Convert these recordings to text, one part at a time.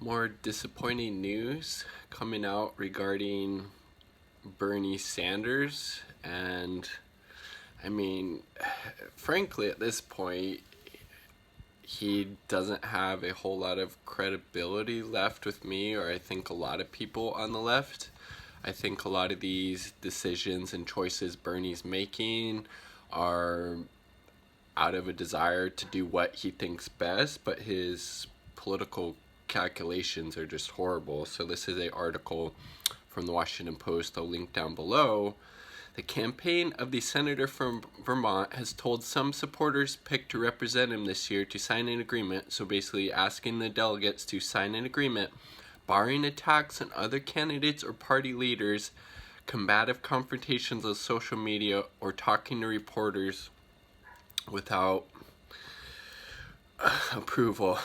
More disappointing news coming out regarding Bernie Sanders. And I mean, frankly, at this point, he doesn't have a whole lot of credibility left with me, or I think a lot of people on the left. I think a lot of these decisions and choices Bernie's making are out of a desire to do what he thinks best, but his political calculations are just horrible. So this is an article from the Washington Post, I'll link down below. The campaign of the senator from Vermont has told some supporters picked to represent him this year to sign an agreement, so basically asking the delegates to sign an agreement, barring attacks on other candidates or party leaders, combative confrontations on social media, or talking to reporters without approval.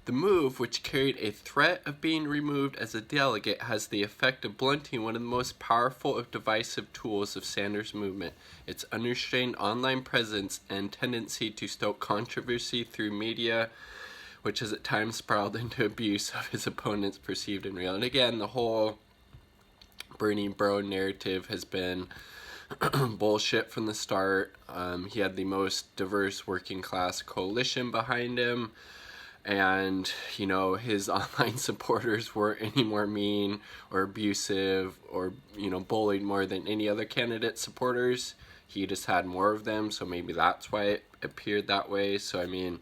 The move, which carried a threat of being removed as a delegate, has the effect of blunting one of the most powerful of divisive tools of Sanders' movement, its unrestrained online presence and tendency to stoke controversy through media, which has at times spiraled into abuse of his opponents, perceived and real. And again, the whole Bernie bro narrative has been bullshit from the start. He had the most diverse working class coalition behind him. And, you know, his online supporters weren't any more mean or abusive or, bullied more than any other candidate supporters. He just had more of them, so maybe that's why it appeared that way. So, I mean,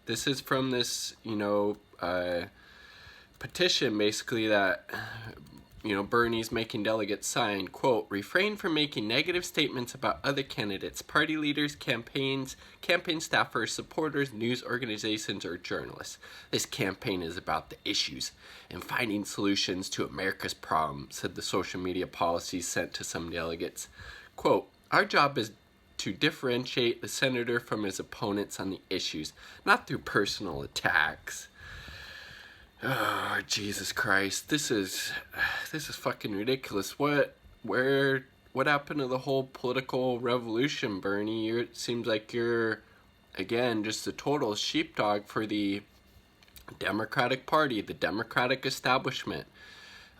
this is from this, petition, basically, that Bernie's making delegates sign, quote, refrain from making negative statements about other candidates, party leaders, campaign staffers, supporters, news organizations, or journalists. This campaign is about the issues and finding solutions to America's problems, said the social media policies sent to some delegates. Quote, our job is to differentiate the senator from his opponents on the issues, not through personal attacks. Oh, Jesus Christ. This is fucking ridiculous. What happened to the whole political revolution, Bernie? It seems like you're, again, just a total sheepdog for the Democratic Party, the Democratic establishment.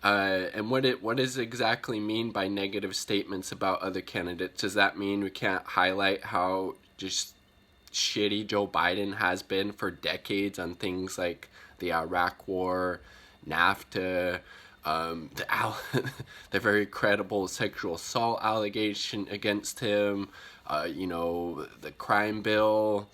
And what does exactly mean by negative statements about other candidates? Does that mean we can't highlight how just shitty Joe Biden has been for decades on things like the Iraq War, NAFTA, the very credible sexual assault allegation against him, the crime bill,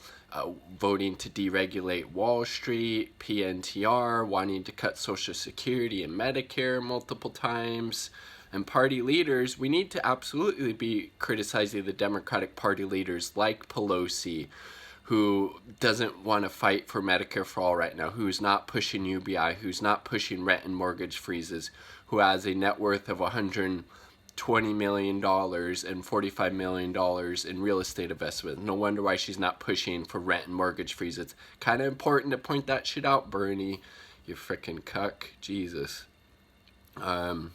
voting to deregulate Wall Street, PNTR, wanting to cut Social Security and Medicare multiple times, and party leaders. We need to absolutely be criticizing the Democratic Party leaders like Pelosi, who doesn't want to fight for Medicare for all right now, who's not pushing UBI, who's not pushing rent and mortgage freezes, who has a net worth of $120 million and $45 million in real estate investment. No wonder why she's not pushing for rent and mortgage freezes. Kind of important to point that shit out, Bernie, you frickin' cuck. Jesus. And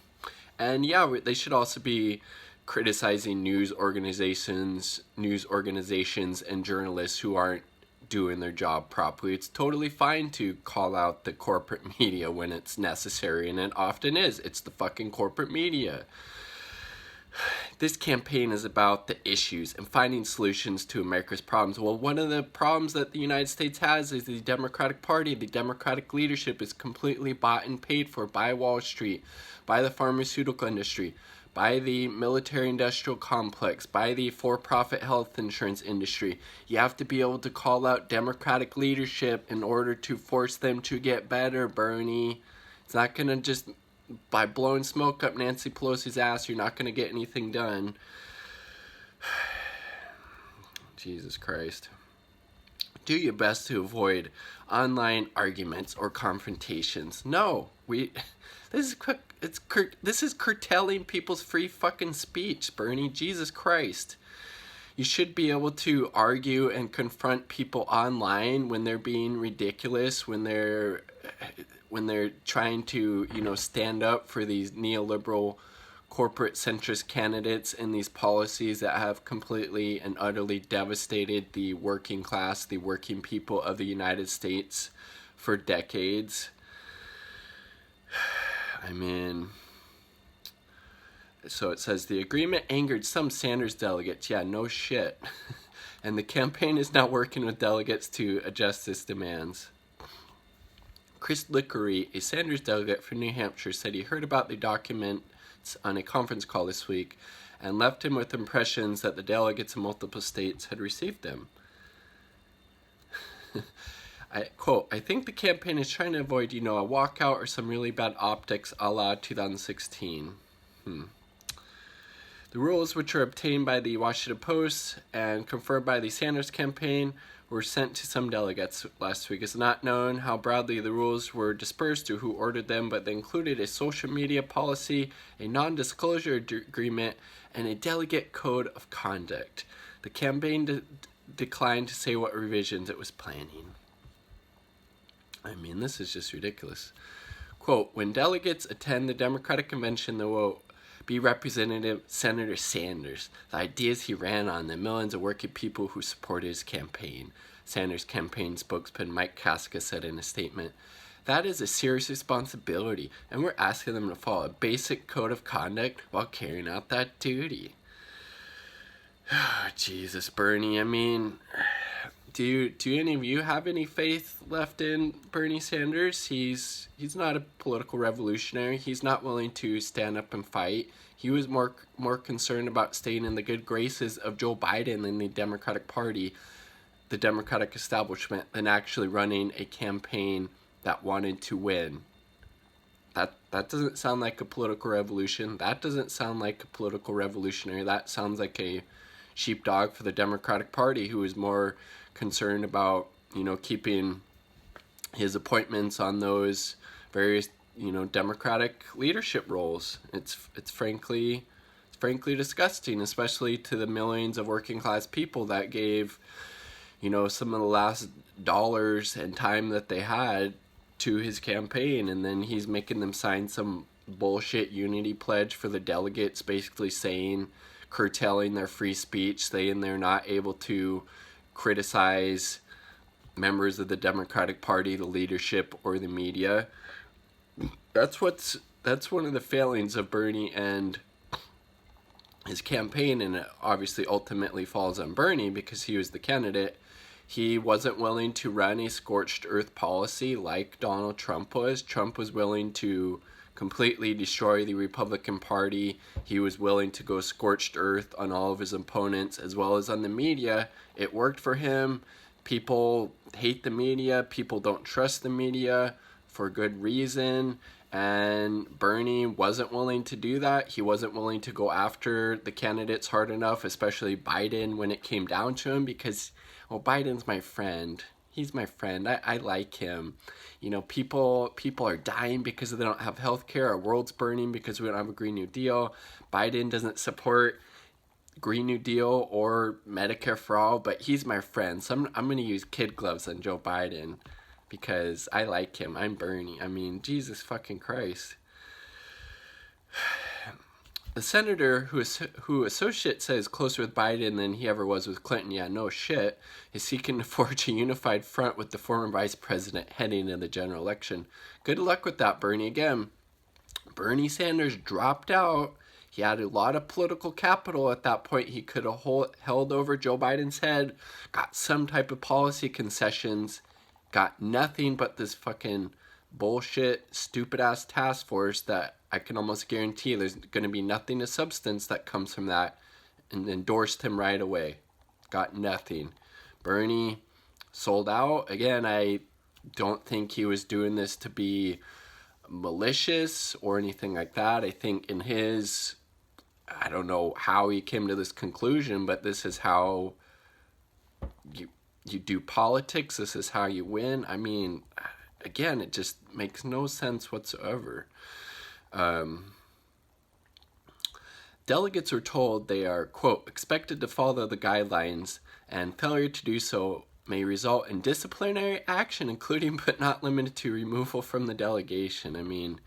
yeah, they should also be criticizing news organizations and journalists who aren't doing their job properly. It's totally fine to call out the corporate media when it's necessary, and it often is. It's the fucking corporate media. This campaign is about the issues and finding solutions to America's problems. Well, one of the problems that the United States has is the Democratic Party. The Democratic leadership is completely bought and paid for by Wall Street, by the pharmaceutical industry, by the military-industrial complex, by the for-profit health insurance industry. You have to be able to call out Democratic leadership in order to force them to get better, Bernie. It's not going to just, by blowing smoke up Nancy Pelosi's ass, you're not going to get anything done. Jesus Christ. Do your best to avoid online arguments or confrontations. No, this is curtailing people's free fucking speech, Bernie. Jesus Christ. You should be able to argue and confront people online when they're being ridiculous, when they're trying to, stand up for these neoliberal corporate centrist candidates and these policies that have completely and utterly devastated the working class, the working people of the United States for decades. I mean, so it says the agreement angered some Sanders delegates. Yeah, no shit. And the campaign is now working with delegates to adjust its demands. Chris Lickery, a Sanders delegate from New Hampshire, said he heard about the documents on a conference call this week and left him with impressions that the delegates in multiple states had received them. I quote, I think the campaign is trying to avoid, a walkout or some really bad optics a la 2016. The rules, which were obtained by the Washington Post and confirmed by the Sanders campaign, were sent to some delegates last week. It's not known how broadly the rules were dispersed or who ordered them, but they included a social media policy, a non-disclosure agreement, and a delegate code of conduct. The campaign declined to say what revisions it was planning. I mean, this is just ridiculous. Quote, when delegates attend the Democratic convention, there will be Representative Senator Sanders. The ideas he ran on, the millions of working people who supported his campaign. Sanders' campaign spokesman Mike Kaska said in a statement, that is a serious responsibility, and we're asking them to follow a basic code of conduct while carrying out that duty. Oh, Jesus, Bernie, I mean, do any of you have any faith left in Bernie Sanders? He's not a political revolutionary. He's not willing to stand up and fight. He was more concerned about staying in the good graces of Joe Biden and the Democratic Party, the Democratic establishment, than actually running a campaign that wanted to win. That doesn't sound like a political revolution. That doesn't sound like a political revolutionary. That sounds like a sheepdog for the Democratic Party who is more concerned about, keeping his appointments on those various, Democratic leadership roles. It's frankly disgusting, especially to the millions of working class people that gave, some of the last dollars and time that they had to his campaign, and then he's making them sign some bullshit unity pledge for the delegates, basically saying, curtailing their free speech, saying they're not able to criticize members of the Democratic Party, the leadership, or the media. That's one of the failings of Bernie and his campaign, and it obviously ultimately falls on Bernie because he was the candidate. He wasn't willing to run a scorched earth policy like Donald Trump was. Trump was willing to completely destroy the Republican Party. He was willing to go scorched earth on all of his opponents as well as on the media. It worked for him. People hate the media. People don't trust the media for good reason. And Bernie wasn't willing to do that. He wasn't willing to go after the candidates hard enough, especially Biden, when it came down to him, because, Biden's my friend. He's my friend. I like him. People are dying because they don't have health care. Our world's burning because we don't have a Green New Deal. Biden doesn't support Green New Deal or Medicare for all, but he's my friend. So I'm going to use kid gloves on Joe Biden because I like him. I'm Bernie. I mean, Jesus fucking Christ. The senator who associates says closer with Biden than he ever was with Clinton, yeah, no shit, is seeking to forge a unified front with the former vice president heading into the general election. Good luck with that, Bernie. Again, Bernie Sanders dropped out. He had a lot of political capital at that point. He could have held over Joe Biden's head, got some type of policy concessions, got nothing but this fucking bullshit, stupid-ass task force that I can almost guarantee there's going to be nothing of substance that comes from that, and endorsed him right away. Got nothing. Bernie sold out. Again, I don't think he was doing this to be malicious or anything like that. I think in his, I don't know how he came to this conclusion, but this is how you do politics. This is how you win. I mean, again, it just makes no sense whatsoever. Delegates were told they are, quote, expected to follow the guidelines, and failure to do so may result in disciplinary action, including but not limited to removal from the delegation. I mean,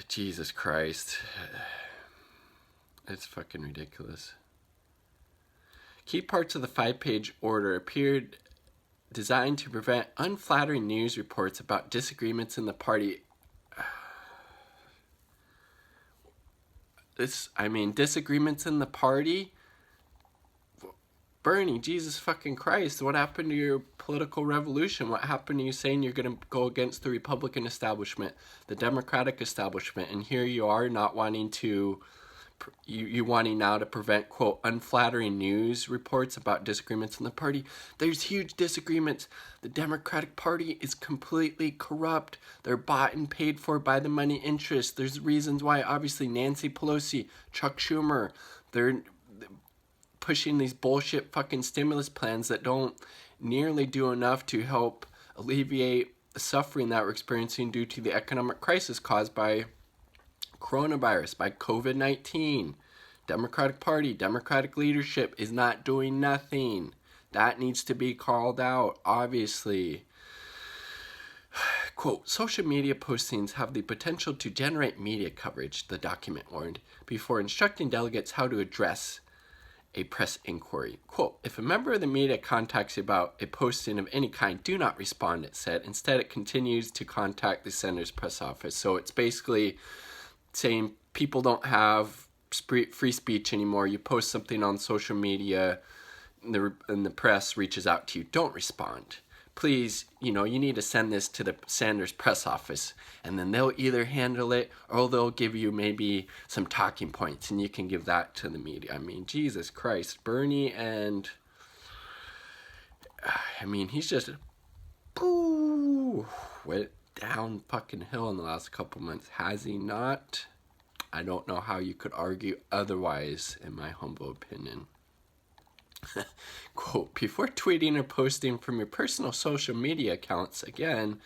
Jesus Christ. It's fucking ridiculous. Key parts of the 5-page order appeared designed to prevent unflattering news reports about disagreements in the party. disagreements in the party. Bernie, Jesus fucking Christ, what happened to your political revolution? What happened to you saying you're going to go against the Republican establishment, the Democratic establishment, and here you are not wanting to, you wanting now to prevent, quote, unflattering news reports about disagreements in the party. There's huge disagreements. The Democratic Party is completely corrupt. They're bought and paid for by the money interests. There's reasons why, obviously, Nancy Pelosi, Chuck Schumer, they're pushing these bullshit fucking stimulus plans that don't nearly do enough to help alleviate the suffering that we're experiencing due to the economic crisis caused by coronavirus, by COVID-19. Democratic Party, Democratic leadership is not doing nothing. That needs to be called out, obviously. Quote, social media postings have the potential to generate media coverage, the document warned, before instructing delegates how to address a press inquiry. Quote, if a member of the media contacts you about a posting of any kind, do not respond, it said. Instead, it continues to contact the senator's press office. So it's basically saying people don't have free speech anymore. You post something on social media and the press reaches out to you. Don't respond. Please, you need to send this to the senator's press office, and then they'll either handle it or they'll give you maybe some talking points and you can give that to the media. Jesus Christ, Bernie, and he's just went down fucking hill in the last couple months, has he not? I don't know how you could argue otherwise, in my humble opinion. Quote, before tweeting or posting from your personal social media accounts, again,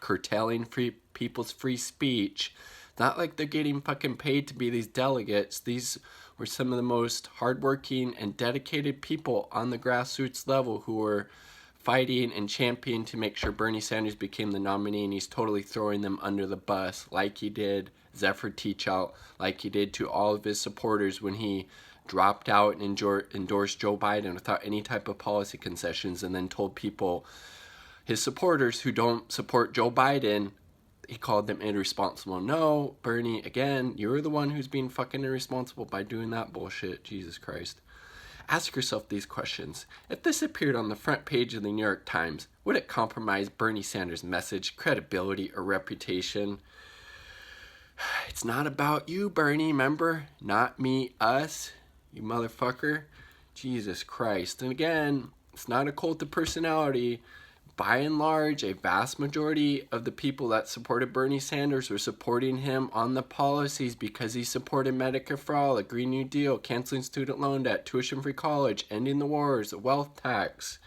curtailing people's free speech. Not like they're getting fucking paid to be these delegates. These were some of the most hardworking and dedicated people on the grassroots level who were fighting and championing to make sure Bernie Sanders became the nominee, and he's totally throwing them under the bus like he did Zephyr Teachout, like he did to all of his supporters when he dropped out and endorsed Joe Biden without any type of policy concessions, and then told people, his supporters who don't support Joe Biden, he called them irresponsible. No, Bernie, again, you're the one who's being fucking irresponsible by doing that bullshit. Jesus Christ. Ask yourself these questions. If this appeared on the front page of the New York Times, would it compromise Bernie Sanders' message, credibility, or reputation? It's not about you, Bernie, remember? Not me, us. You motherfucker. Jesus Christ. And again, it's not a cult of personality. By and large, a vast majority of the people that supported Bernie Sanders were supporting him on the policies because he supported Medicare for All, a Green New Deal, canceling student loan debt, tuition-free college, ending the wars, a wealth tax,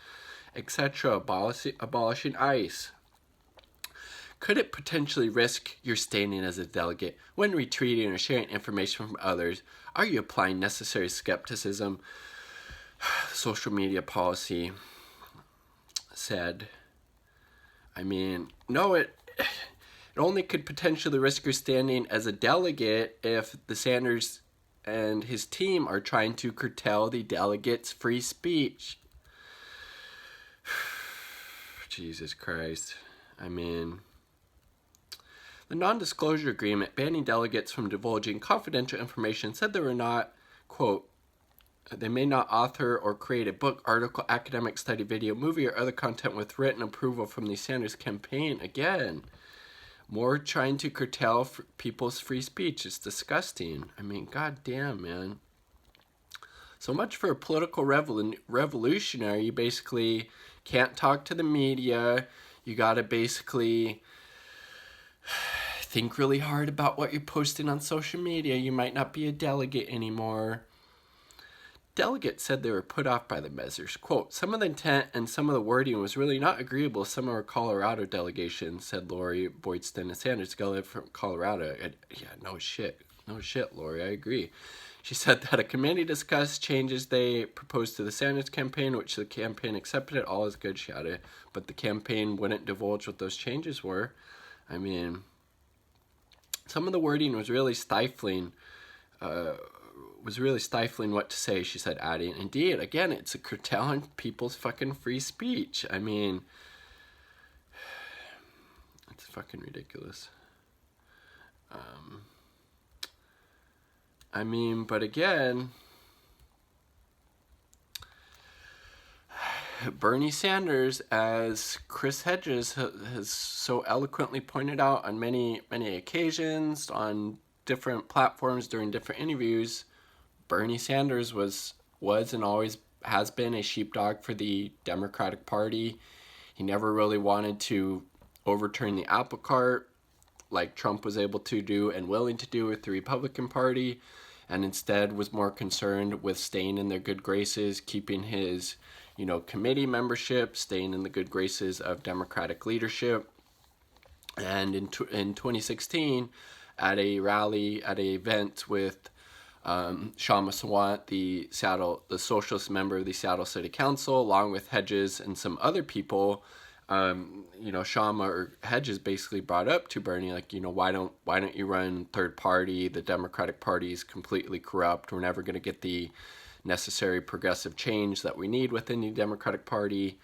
etc., abolishing ICE. Could it potentially risk your standing as a delegate when retweeting or sharing information from others? Are you applying necessary skepticism? Social media policy said. No, it only could potentially risk your standing as a delegate if the Sanders and his team are trying to curtail the delegates' free speech. Jesus Christ. The non-disclosure agreement banning delegates from divulging confidential information said they were not, quote, they may not author or create a book, article, academic study, video, movie, or other content with written approval from the Sanders campaign. Again, more trying to curtail people's free speech. It's disgusting. Goddamn, man. So much for a political revolutionary. You basically can't talk to the media. You gotta basically think really hard about what you're posting on social media. You might not be a delegate anymore. Delegates said they were put off by the measures. Quote, some of the intent and some of the wording was really not agreeable to some of our Colorado delegations, said Lori Boydston, a Sanders delegate from Colorado. No shit, Lori, I agree. She said that a committee discussed changes they proposed to the Sanders campaign, which the campaign accepted. All is good, she added, but the campaign wouldn't divulge what those changes were. Some of the wording was really stifling. What to say, she said, adding, indeed, again, it's a curtailing people's fucking free speech. It's fucking ridiculous. I mean, but again, Bernie Sanders, as Chris Hedges has so eloquently pointed out on many occasions, on different platforms during different interviews, Bernie Sanders was and always has been a sheepdog for the Democratic Party. He never really wanted to overturn the apple cart like Trump was able to do and willing to do with the Republican Party, and instead was more concerned with staying in their good graces, keeping his, committee membership, staying in the good graces of Democratic leadership. And in 2016, at a rally, at an event with Sean Masawant, the socialist member of the Seattle City Council, along with Hedges and some other people, Shama or Hedges basically brought up to Bernie, like, why don't you run third party? The Democratic Party is completely corrupt. We're never going to get the necessary progressive change that we need within the Democratic Party,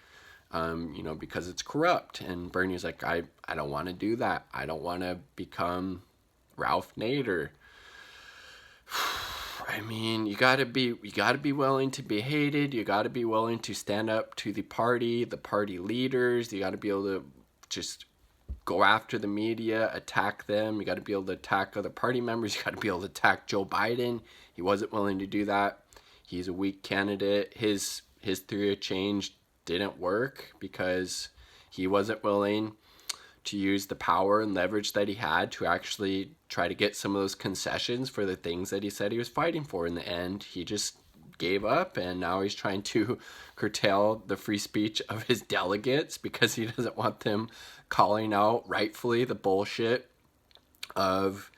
because it's corrupt. And Bernie's like, I don't want to do that. I don't want to become Ralph Nader. I mean, you gotta be willing to be hated. You gotta be willing to stand up to the party leaders. You gotta be able to just go after the media, attack them. You gotta be able to attack other party members. You gotta be able to attack Joe Biden. He wasn't willing to do that. He's a weak candidate. His theory of change didn't work because he wasn't willing to use the power and leverage that he had to actually try to get some of those concessions for the things that he said he was fighting for. In the end, he just gave up, and now he's trying to curtail the free speech of his delegates because he doesn't want them calling out rightfully the bullshit of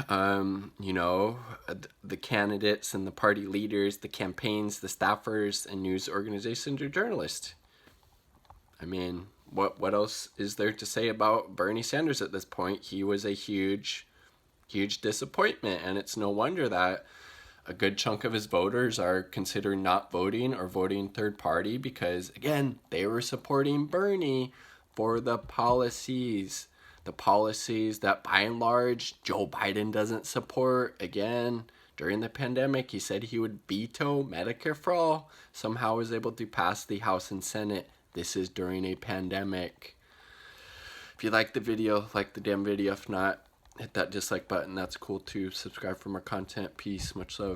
the candidates and the party leaders, the campaigns, the staffers, and news organizations or journalists. I mean, what else is there to say about Bernie Sanders at this point? He was a huge disappointment, and it's no wonder that a good chunk of his voters are considering not voting or voting third party because, again, they were supporting Bernie for the policies that by and large Joe Biden doesn't support. Again, during the pandemic, he said he would veto Medicare for all, somehow was able to pass the House and Senate. This is during a pandemic. If you like the video, like the damn video. If not, hit that dislike button. That's cool too. Subscribe for more content. Peace. Much love.